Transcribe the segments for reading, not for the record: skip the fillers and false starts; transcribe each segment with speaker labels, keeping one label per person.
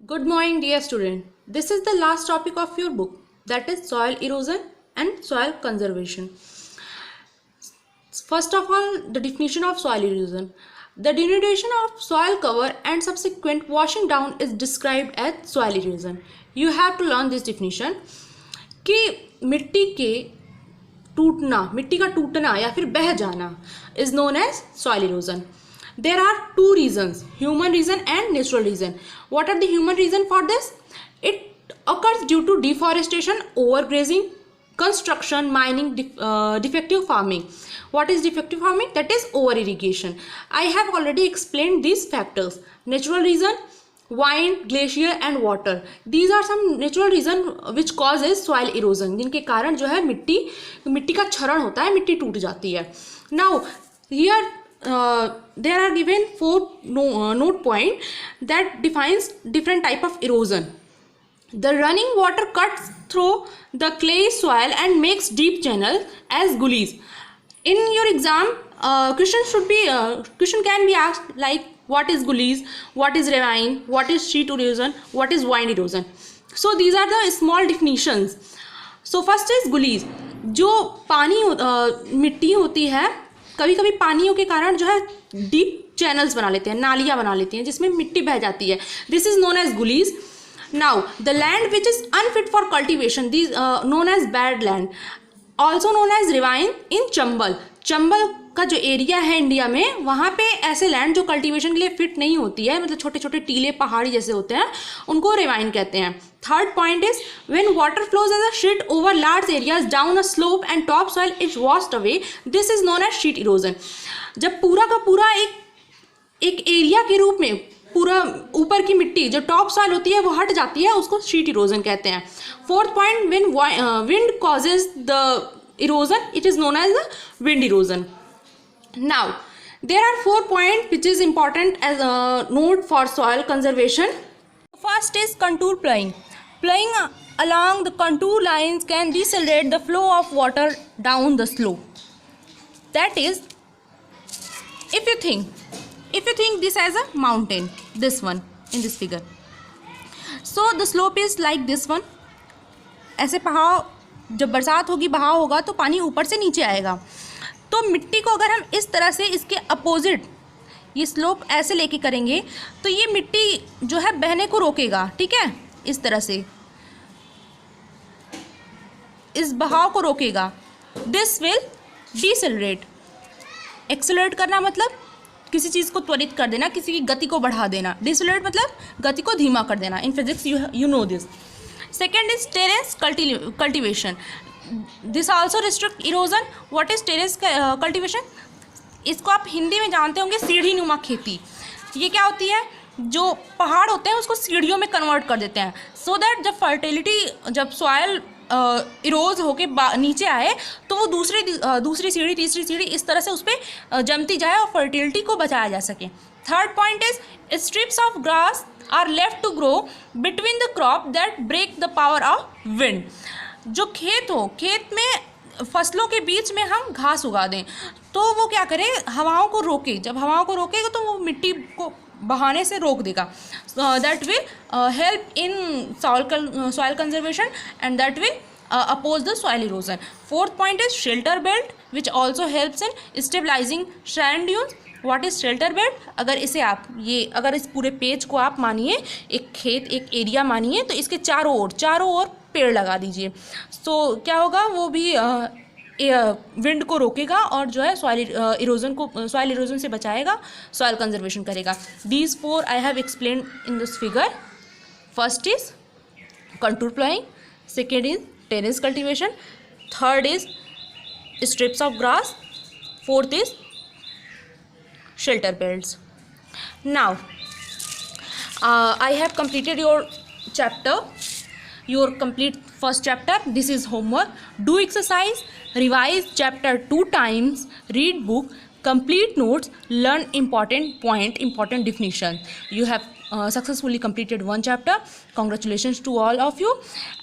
Speaker 1: Good morning, dear student. This is the last topic of your book, that is soil erosion and soil conservation. First of all, the definition of soil erosion. The denudation of soil cover and subsequent washing down is described as soil erosion. You have to learn this definition कि मिट्टी का टूटना या फिर बह जाना is known as soil erosion. There are two reasons, human reason and natural reason. What are the human reason for this? It occurs due to deforestation, overgrazing, construction, mining, defective farming. What is defective farming? That is over irrigation. I have already explained these factors. Natural reason, wind, glacier and water. These are some natural reason which causes soil erosion. जिनके कारण जो है मिट्टी का क्षरण होता है, मिट्टी टूट जाती है. Now here there are given four note point that defines different type of erosion. The running water cuts through the clay soil and makes deep channels as gullies. In your exam, question can be asked like what is gullies, what is ravine, what is sheet erosion, what is wind erosion. So these are the small definitions. So first is gullies. जो पानी मिट्टी होती है, कभी कभी पानियों के कारण जो है डीप चैनल्स बना लेते हैं, नालियाँ बना लेती हैं जिसमें मिट्टी बह जाती है. This is known as gullies. Now the land which is unfit for cultivation, this known as bad land, also known as ravine in Chambal. Chambal का जो एरिया है इंडिया में, वहाँ पे ऐसे लैंड जो कल्टीवेशन के लिए फिट नहीं होती है, मतलब छोटे छोटे टीले पहाड़ी जैसे होते हैं, उनको रिवाइन कहते हैं. Third point is when water flows as a sheet over large areas down a slope and top soil is washed away, this is known as sheet erosion. जब पूरा का पूरा एक एरिया के रूप में पूरा ऊपर की मिट्टी जो टॉप सॉइल होती है वो हट जाती है, उसको शीट इरोजन कहते हैं. Fourth point, when wind causes the erosion, it is known as the wind erosion. Now there are 4 points which is important as a note for soil conservation. First is contour plowing. Plowing along the contour lines can decelerate the flow of water down the slope. That is, if you think this as a mountain, this one in this figure, so the slope is like this one. ऐसे पहाड़, जब बरसात होगी, बहाव होगा तो पानी ऊपर से नीचे आएगा. तो मिट्टी को अगर हम इस तरह से इसके अपोजिट ये स्लोप ऐसे लेके करेंगे तो ये मिट्टी जो है बहने को रोकेगा. ठीक है, इस तरह से इस बहाव को रोकेगा. This will decelerate. एक्सेलरेट करना मतलब किसी चीज़ को त्वरित कर देना, किसी की गति को बढ़ा देना. डिसेलरेट मतलब गति को धीमा कर देना. In physics you know this. Second is terrace cultivation. This also restrict erosion. What is terrace cultivation? इसको आप हिंदी में जानते होंगे सीढ़ी नुमा खेती. ये क्या होती है, जो पहाड़ होते हैं उसको सीढ़ियों में कन्वर्ट कर देते हैं, सो दैट जब फर्टिलिटी, जब सॉयल इरोज होके नीचे आए तो वो दूसरी सीढ़ी, तीसरी सीढ़ी इस तरह से उस पर जमती जाए और फर्टिलिटी को बचाया जा सके. Third point is strips of grass are left to grow between the crop that break the power of wind. जो खेत में फसलों के बीच में हम घास उगा दें तो वो क्या करे, हवाओं को रोके. जब हवाओं को रोकेगा तो वो मिट्टी को बहाने से रोक देगा. That will help in soil conservation and that will oppose the soil erosion. Fourth point is shelter belt which also helps in stabilizing sand dunes. What is shelter belt? अगर इस पूरे पेज को आप मानिए एक एरिया मानिए, तो इसके चारों ओर पेड़ लगा दीजिए. तो क्या होगा, वो भी विंड को रोकेगा और जो है सॉइल इरोजन से बचाएगा, सॉइल कंजर्वेशन करेगा. These 4 I have explained in this figure. First is contour plowing, second is terrace cultivation, third is strips of grass, fourth is shelter belts. Now I have completed your chapter, your complete first chapter. This is homework. Do exercise, revise chapter 2 times, read book, complete notes, learn important point, important definition. You have successfully completed one chapter. Congratulations to all of you.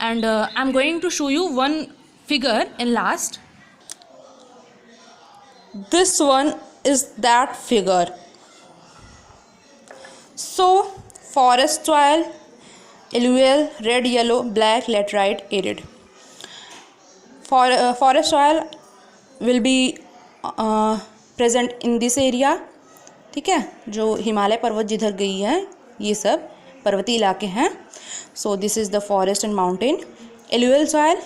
Speaker 1: And I'm going to show you one figure in last. This one is that figure. So forest soil, alluvial, red, yellow, black, laterite, arid. Forest soil will be present in this area. ठीक है, जो हिमालय पर्वत जिधर गई है ये सब पर्वतीय इलाके हैं. So this is the forest and mountain. Alluvial soil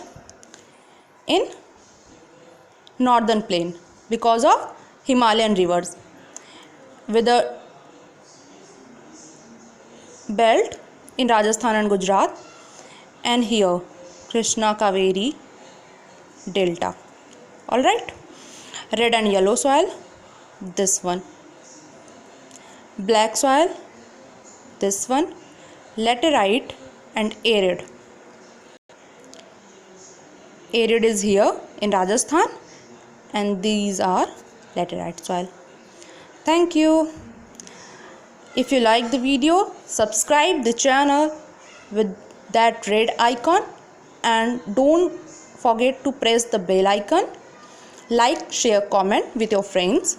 Speaker 1: in northern plain because of Himalayan rivers, with a belt in Rajasthan and Gujarat, and here Krishna Kaveri delta. All right, red and yellow soil, this one. Black soil, this one. Laterite and arid. Arid is here in Rajasthan, and these are laterite soil. Thank you. If you like the video, subscribe the channel with that red icon, and don't forget to press the bell icon. Like, share, comment with your friends.